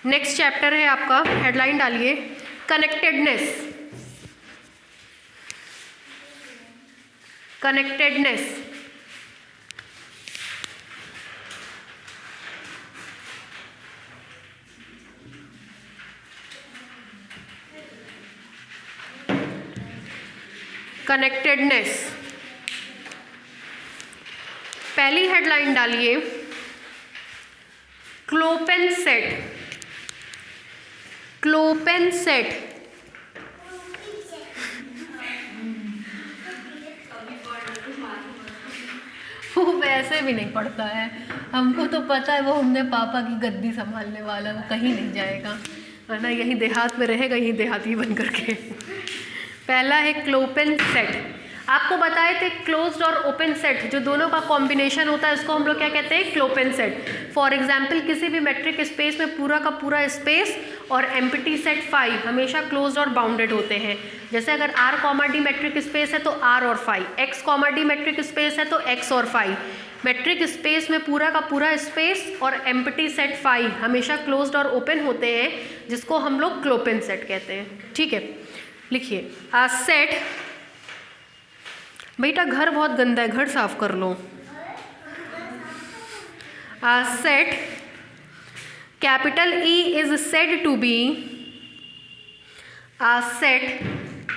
Next chapter है आपका, headline डालिए कनेक्टेडनेस। Connectedness connectedness. पहली हेडलाइन डालिए क्लोपेनसेट। क्लोपेनसेट वो वैसे भी नहीं पढ़ता है, हमको तो पता है वो हमने पापा की गद्दी संभालने वाला, वो कहीं नहीं जाएगा, है ना, यहीं देहात में रहेगा, यहीं देहाती बन करके। पहला है क्लोपेनसेट। आपको बताए थे क्लोज्ड और ओपन सेट जो दोनों का कॉम्बिनेशन होता है इसको हम लोग क्या कहते हैं, क्लोपेनसेट। फॉर एग्जाम्पल किसी भी मेट्रिक स्पेस में पूरा का पूरा स्पेस और एम्प्टी सेट फाई हमेशा क्लोज्ड और बाउंडेड होते हैं। जैसे अगर R comma D metric space है तो R और phi, X comma D metric space है तो X और फाई। मेट्रिक स्पेस में पूरा का पूरा स्पेस और एम्प्टी सेट फाई हमेशा क्लोज्ड और ओपन होते हैं, जिसको हम लोग क्लोपेनसेट कहते हैं। ठीक है, लिखिए आ सेट। बेटा घर बहुत गंदा है, घर साफ कर लो। A set capital E is said to be, a set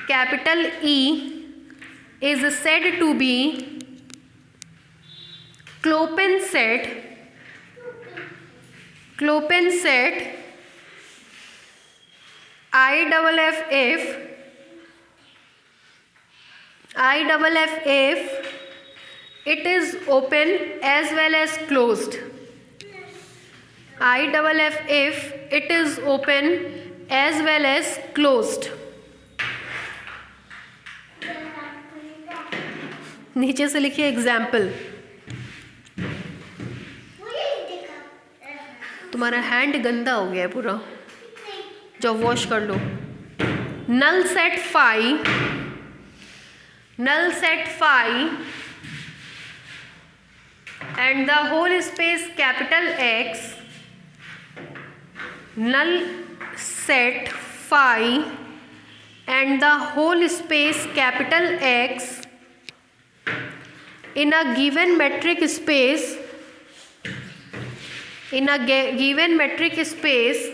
capital E is said to be clopen set. Clopen set IFF it is open as well as closed. IFF it is open as well as closed. नीचे से लिखिए example. तुम्हारा hand गंदा हो गया है पूरा, जाओ वॉश कर लो। Null set phi, null set phi and the whole space capital X, null set phi and the whole space capital X in a given metric space, in a given metric space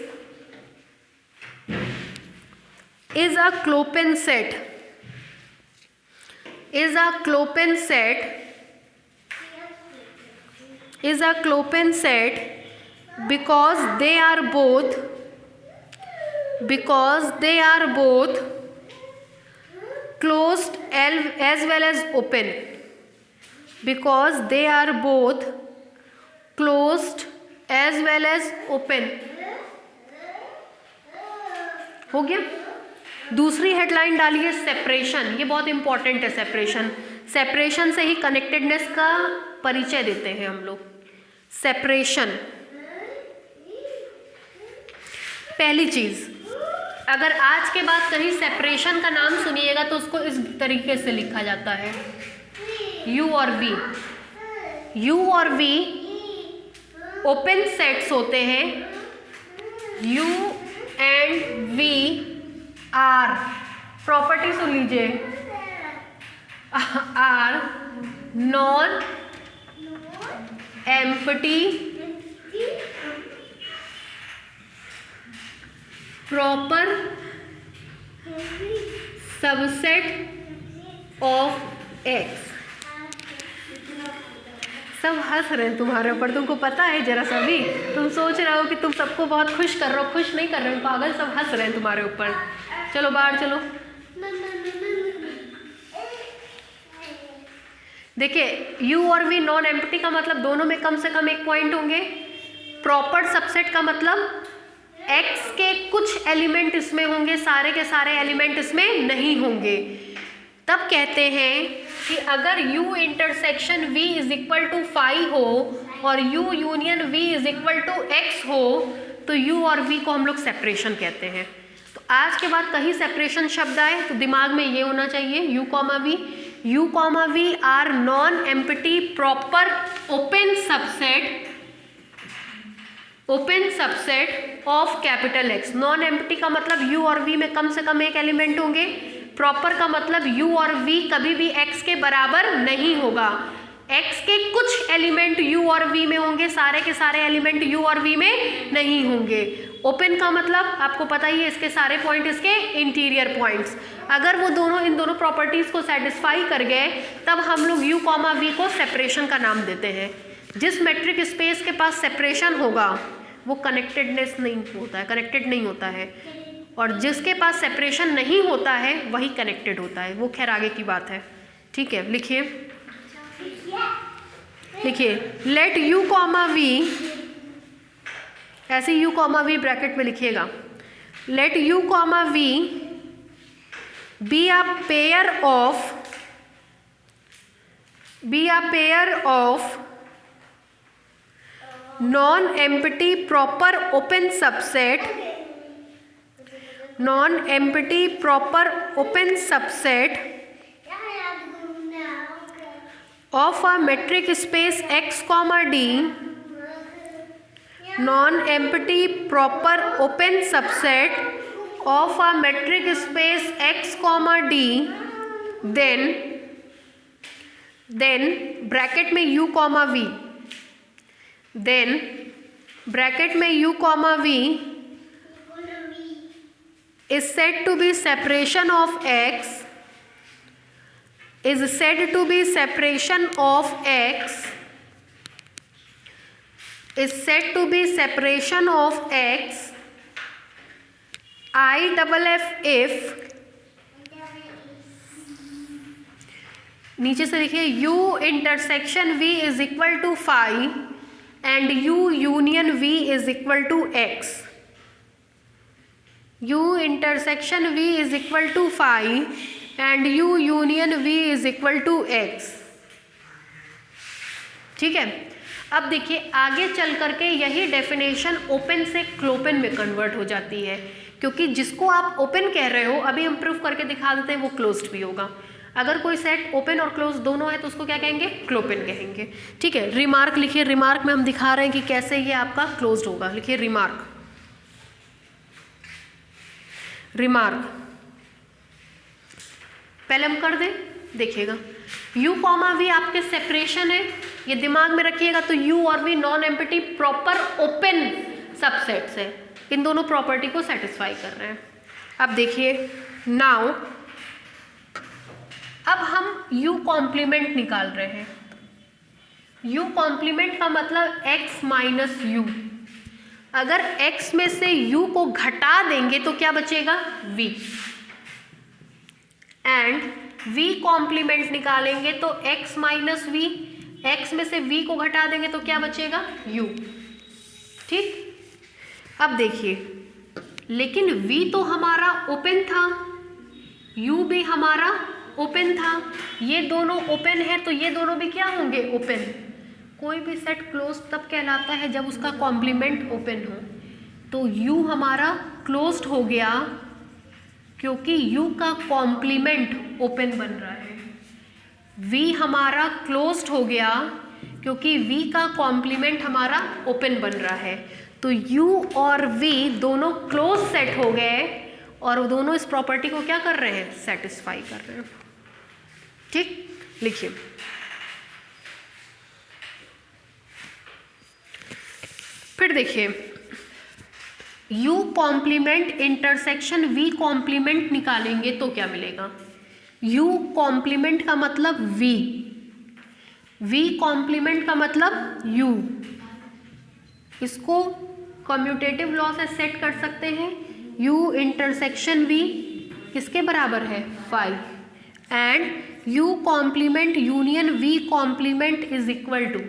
is a clopenset, is a clopenset, is a clopenset because they are both, because they are both closed as well as open, because they are both closed as well as open। हो गया। दूसरी headline डालिए separation. ये बहुत important है separation. Separation से ही connectedness का परिचय देते हैं हम लोग। सेपरेशन पहली चीज, अगर आज के बाद कहीं सेपरेशन का नाम सुनिएगा तो उसको इस तरीके से लिखा जाता है U और V। U और V ओपन सेट्स होते हैं। U and V are, property सुन लीजिए, are non empty proper subset of X. सब हंस रहे हैं तुम्हारे ऊपर, तुमको पता है जरा सा भी, तुम सोच रहे हो कि तुम सबको बहुत खुश कर रहे हो, खुश नहीं कर रहे हो पागल, सब हंस रहे हैं तुम्हारे ऊपर। चलो बाहर चलो। देखिए U और V नॉन एम्प्टी का मतलब दोनों में कम से कम एक पॉइंट होंगे। प्रॉपर सबसेट का मतलब X के कुछ एलिमेंट इसमें होंगे, सारे के सारे एलिमेंट इसमें नहीं होंगे। तब कहते हैं कि अगर U intersection V is equal to phi हो और U union V is equal to X हो तो U और V को हम लोग सेपरेशन कहते हैं। तो आज के बाद कहीं सेपरेशन शब्द आए तो दिमाग में ये होना चाहिए U comma V। U comma V are non empty proper open subset open subset of capital X. Non empty का मतलब यू और वी में कम से कम एक एलिमेंट होंगे। प्रॉपर का मतलब यू और वी कभी भी एक्स के बराबर नहीं होगा। एक्स के कुछ एलिमेंट यू और वी में होंगे, सारे के सारे एलिमेंट यू और वी में नहीं होंगे। ओपन का मतलब आपको पता ही है, इसके सारे पॉइंट इसके इंटीरियर पॉइंट्स। अगर वो दोनों इन दोनों प्रॉपर्टीज को सेटिस्फाई कर गए तब हम लोग यू कॉमा वी को सेपरेशन का नाम देते हैं। जिस मेट्रिक स्पेस के पास सेपरेशन होगा वो कनेक्टेडनेस नहीं होता है, कनेक्टेड नहीं होता है, और जिसके पास सेपरेशन नहीं होता है वही कनेक्टेड होता है। वो खैर आगे की बात है। ठीक है, लिखिए लिखिए लेट यू कॉमा वी, ऐसे यू कॉमा वी ब्रैकेट में लिखिएगा। Let U comma V be a pair of non empty proper open subset, non empty proper open subset of a metric space x, d, non empty proper open subset of a metric space x, d, then bracket में u, v, then bracket में u, v is said to be separation of x, is said to be separation of x, is said to be separation of x if नीचे से लिखिए u intersection v is equal to phi and u union v is equal to x। u intersection v is equal to phi and u union v is equal to x। ठीक है, अब देखिए आगे चल करके यही डेफिनेशन ओपन से क्लोपन में कन्वर्ट हो जाती है, क्योंकि जिसको आप ओपन कह रहे हो अभी हम प्रूफ करके दिखा देते हैं वो क्लोज्ड भी होगा। अगर कोई सेट ओपन और क्लोज दोनों है तो उसको क्या कहेंगे, क्लोपन कहेंगे। ठीक है, रिमार्क लिखिए। रिमार्क में हम दिखा रहे हैं कि कैसे ये आपका क्लोज्ड होगा। लिखिए रिमार्क, रिमार्क पहले हम कर दें, देखिएगा u कॉमा v आपके सेपरेशन है, ये दिमाग में रखिएगा। तो u और v non empty proper open subsets है, इन दोनों प्रॉपर्टी को सेटिस्फाई कर रहे हैं। अब देखिए नाउ अब हम u कॉम्प्लीमेंट निकाल रहे हैं। u कॉम्प्लीमेंट का मतलब x माइनस u। अगर x में से u को घटा देंगे तो क्या बचेगा, v, एंड v कॉम्प्लीमेंट निकालेंगे तो x माइनस v, x में से v को घटा देंगे तो क्या बचेगा, u। ठीक, अब देखिए लेकिन v तो हमारा ओपन था, u भी हमारा ओपन था, ये दोनों ओपन है तो ये दोनों भी क्या होंगे, ओपन। कोई भी सेट क्लोज तब कहलाता है जब उसका कॉम्प्लीमेंट ओपन हो। तो u हमारा क्लोज्ड हो गया क्योंकि u का कॉम्प्लीमेंट ओपन बन रहा है। v हमारा क्लोज्ड हो गया क्योंकि v का कॉम्प्लीमेंट हमारा ओपन बन रहा है। तो u और v दोनों क्लोज सेट हो गए और दोनों इस प्रॉपर्टी को क्या कर रहे हैं, सेटिस्फाई कर रहे हैं। ठीक, लिखिए फिर देखिए u complement intersection v complement निकालेंगे तो क्या मिलेगा। u कॉम्प्लीमेंट का मतलब v कॉम्प्लीमेंट का मतलब u। इसको कम्यूटेटिव लॉ से सेट कर सकते हैं। u इंटरसेक्शन v किसके बराबर है, 5, and u complement union v complement is equal to,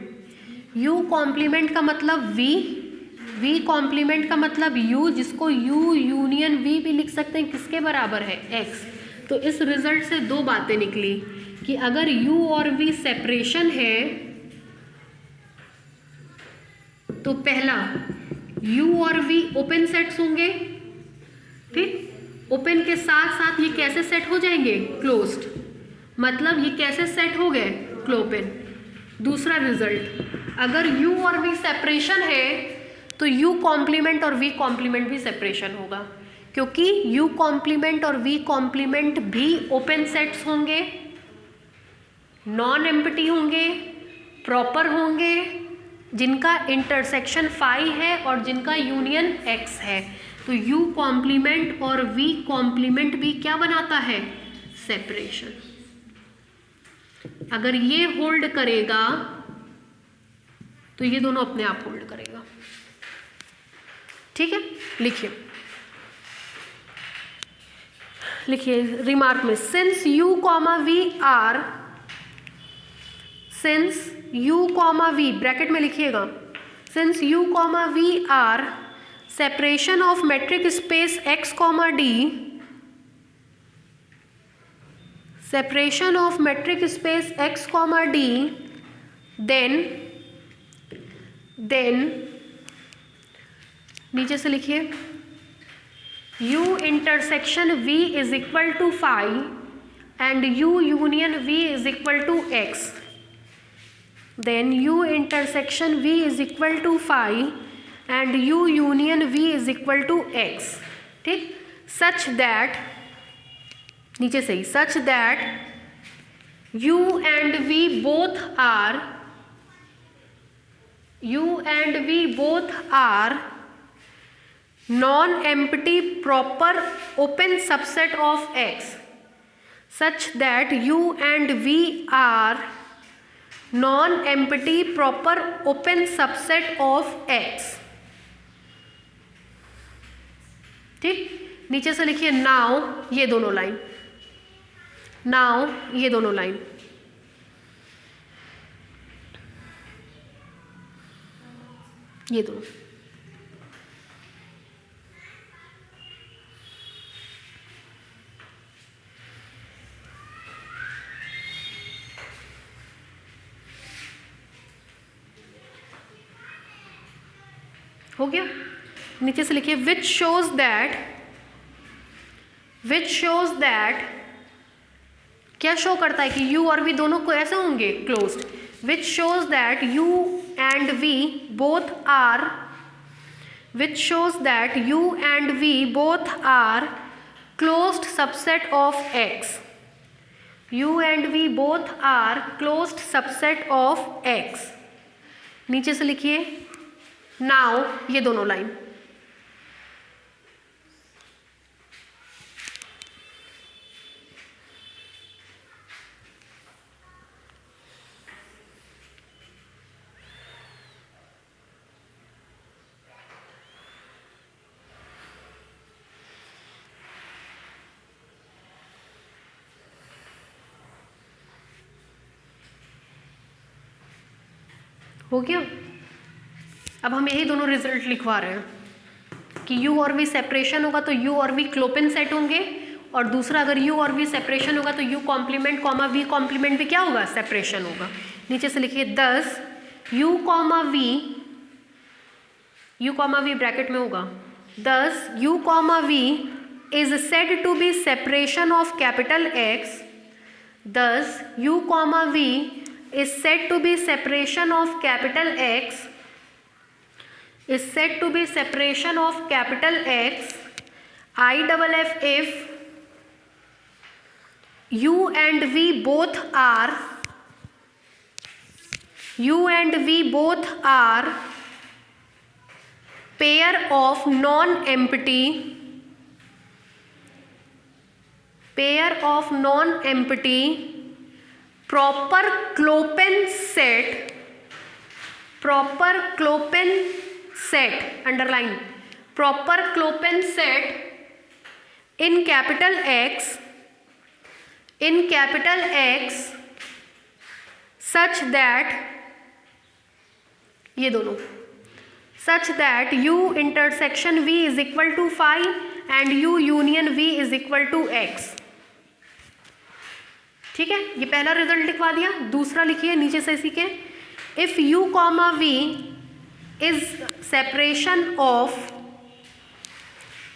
u complement का मतलब v कॉम्प्लीमेंट का मतलब u, जिसको u यूनियन v भी लिख सकते हैं, किसके बराबर है, x। तो इस रिजल्ट से दो बातें निकली कि अगर u और v सेपरेशन है तो पहला u और v ओपन सेट्स होंगे। ठीक, ओपन के साथ साथ ये कैसे सेट हो जाएंगे, क्लोज्ड, मतलब ये कैसे सेट हो गए, क्लोपन। दूसरा रिजल्ट, अगर u और v सेपरेशन है तो U कॉम्प्लीमेंट और V कॉम्प्लीमेंट भी सेपरेशन होगा, क्योंकि U कॉम्प्लीमेंट और V कॉम्प्लीमेंट भी ओपन सेट्स होंगे, नॉन एम्प्टी होंगे, प्रॉपर होंगे, जिनका इंटरसेक्शन फाई है और जिनका यूनियन X है। तो U कॉम्प्लीमेंट और V कॉम्प्लीमेंट भी क्या बनाता है? सेपरेशन। अगर ये होल्ड करेगा तो ये दोनों अपने आप होल्ड करेगा। ठीक है, लिखिए रिमार्क में, since U comma V are, since U comma V bracket में लिखिएगा, since U comma V are separation of metric space X comma D, separation of metric space X comma D, then नीचे से लिखिए U intersection V is equal to phi and U union V is equal to X, then U intersection V is equal to phi and U union V is equal to X। ठीक, such that, नीचे से ही, such that U and V both are non-empty proper open subset of X, such that U and V are non-empty proper open subset of X। ठीक, नीचे से लिखिए now ये दोनों लाइन, नाउ ये दोनों लाइन, ये दोनों, हो गया। नीचे से लिखिए विच शोज दैट क्या शो करता है कि U और V दोनों को ऐसे होंगे closed, which shows that U and V both are closed subset of X, U and V both are closed subset of X। नीचे से लिखिए नाउ ये दोनों लाइन, हो गया। अब हम यही दोनों रिजल्ट लिखवा रहे हैं कि U और V सेपरेशन होगा तो U और V क्लोपिन सेट होंगे, और दूसरा अगर U और V सेपरेशन होगा तो U complement comma V complement भी क्या होगा? सेपरेशन होगा। नीचे से लिखिए दस U कॉमा V ब्रैकेट में होगा, thus U comma V is said to be separation of capital X, thus U comma V is said to be separation of capital X, is said to be separation of capital X IFF if U and V both are pair of non-empty proper Clopin set, underline, proper Clopin set in capital X such that ये दोनों, such that U intersection V is equal to phi and U union V is equal to X। ठीक है, ये पहला result लिखवा दिया। दूसरा लिखिए नीचे से इसी के, if U comma V is separation of,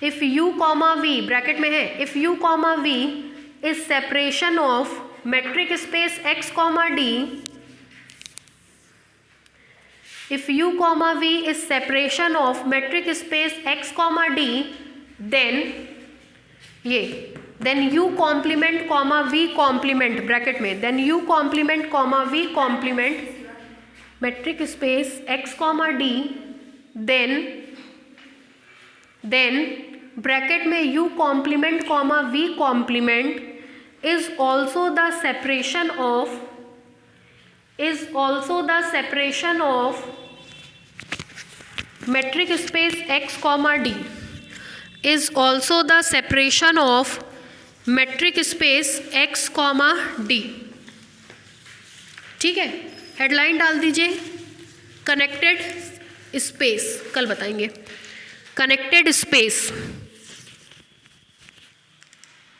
if U comma V bracket में है, if U comma V is separation of metric space X comma D if u comma v is separation of metric space x comma d, then ये then u complement comma v complement bracket में, then u complement comma v complement metric space x comma d, then bracket में u complement comma v complement is also the separation of metric space x comma d, is also the separation of metric space x comma d। ठीक है, headline डाल दीजिए connected space, कल बताएंगे। Connected space